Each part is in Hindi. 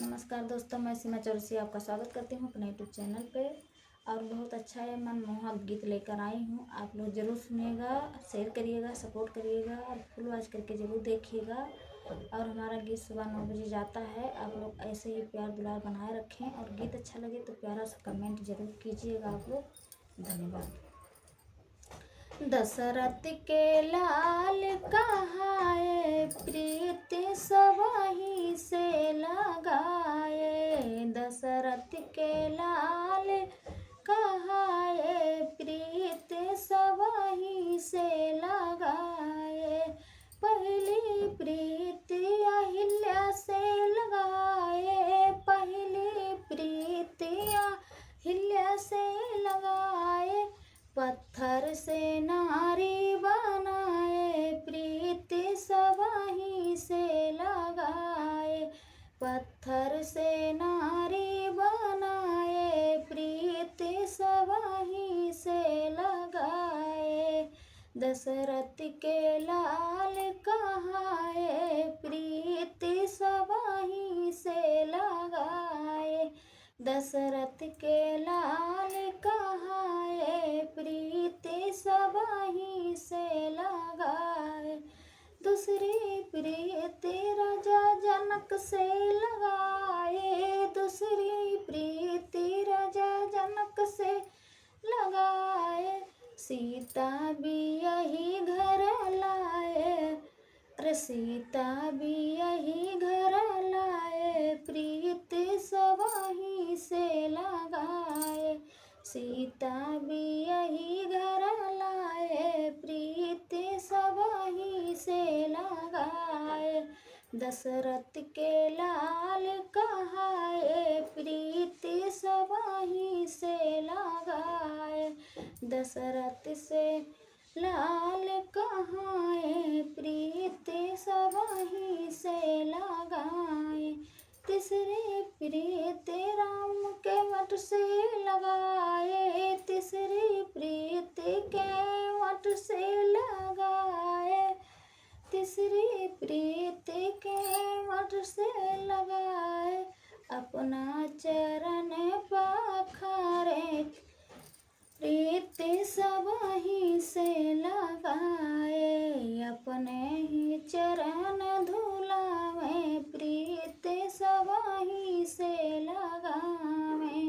नमस्कार दोस्तों, मैं सीमा चौरसिया आपका स्वागत करती हूँ अपने यूट्यूब चैनल पे। और बहुत अच्छा है, मनमोहक गीत लेकर आई हूँ। आप लोग ज़रूर सुनिएगा, शेयर करिएगा, सपोर्ट करिएगा और फुल वॉच करके ज़रूर देखिएगा। और हमारा गीत सुबह 9 बजे जाता है। आप लोग ऐसे ही प्यार दुलार बनाए रखें और गीत अच्छा लगे तो प्यारा सा कमेंट ज़रूर कीजिएगा आप लोग। धन्यवाद। दशरथ के लाल कहाए, प्रीत सबहि से लगाए। दशरथ के लाल कहाए, प्रीत सबहि से लगाए। पहली प्रीत अहिल्या से लगाए, पहली प्रीत अहिल्या से लगाए। पत्थर से नारी बनाए, प्रीत सबहि से लगाए। पत्थर से नारी बनाए, प्रीत सबहि से लगाए। दशरथ के लाल कहाए, प्रीत सबहि से लगाए। दशरथ के लाल कहाए, प्रीत सबहि से लगाए। दूसरी प्रीत राजा जनक से लगाए, दूसरी प्रीत राजा जनक से लगाए। सीता भी यही घर लाए, अरे सीता भी यही घर लाए, प्रीत सबहि से लगाए। सीता भी यही घर लाए, प्रीत सबहि से लगाए। दशरथ के लाल कहाए, प्रीत सबहि से लगाए। दशरथ से लाल कहाए, प्रीत सबहि से लगाए। तीसरी प्रीत राम के वट से लगाए, तीसरी प्रीत के वट से लगाए। तीसरी प्रीत के वट से लगाए। अपना चरण पखारे, प्रीत सबहि से लगाए। अपने ही चरण धुलावे, प्रीत सबहि से लगावे।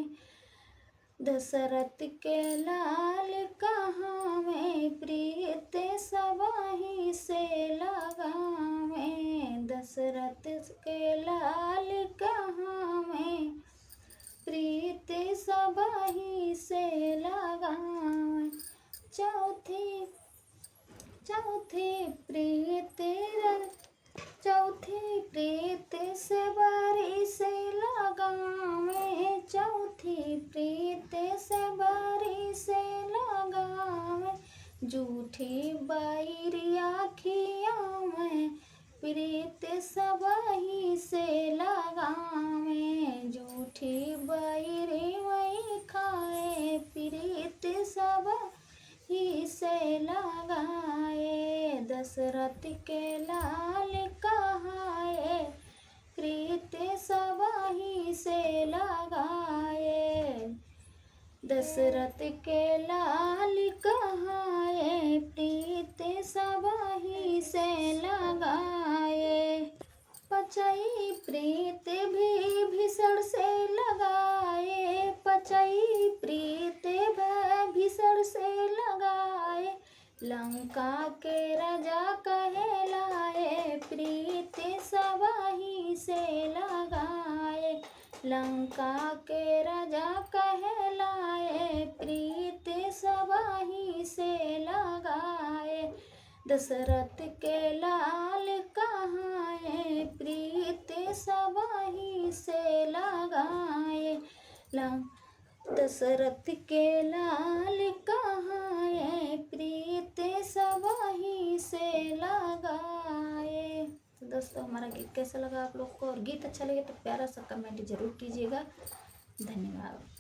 दशरथ के लाल कहावे, प्रीत सबहि से लगावे। दशरथ के लाल कहावे, प्रीत सबहि से लगावे। चौथी प्रीत से बारी से लगावे, चौथी प्रीत से बारी से लगावे। झूठी बैरी आँखियों में, प्रीत सबहि से लगावे। झूठी बैरी वही खाए, प्रीत सबहि से लगाए। दशरथ के लाल कहाए, प्रीत सबहि से लगाए। दशरथ के लाल कहाए, प्रीत सबहि से लगाए। पचई प्रीत भी भीषण से लगाए, पचई प्रीत भीषण से लगाए। लंका के राजा कहलाए, प्रीत सबहि से लगाए। लंका के राजा कहलाए, प्रीत सबहि से लगाए। दशरथ के लाल कहाए, प्रीत सबहि से लगाए। दशरथ के लाल कहाए, प्रीत सबहि से लगाए। तो दोस्तों, हमारा गीत कैसा लगा आप लोग को, और गीत अच्छा लगे तो प्यारा सा कमेंट जरूर कीजिएगा। धन्यवाद।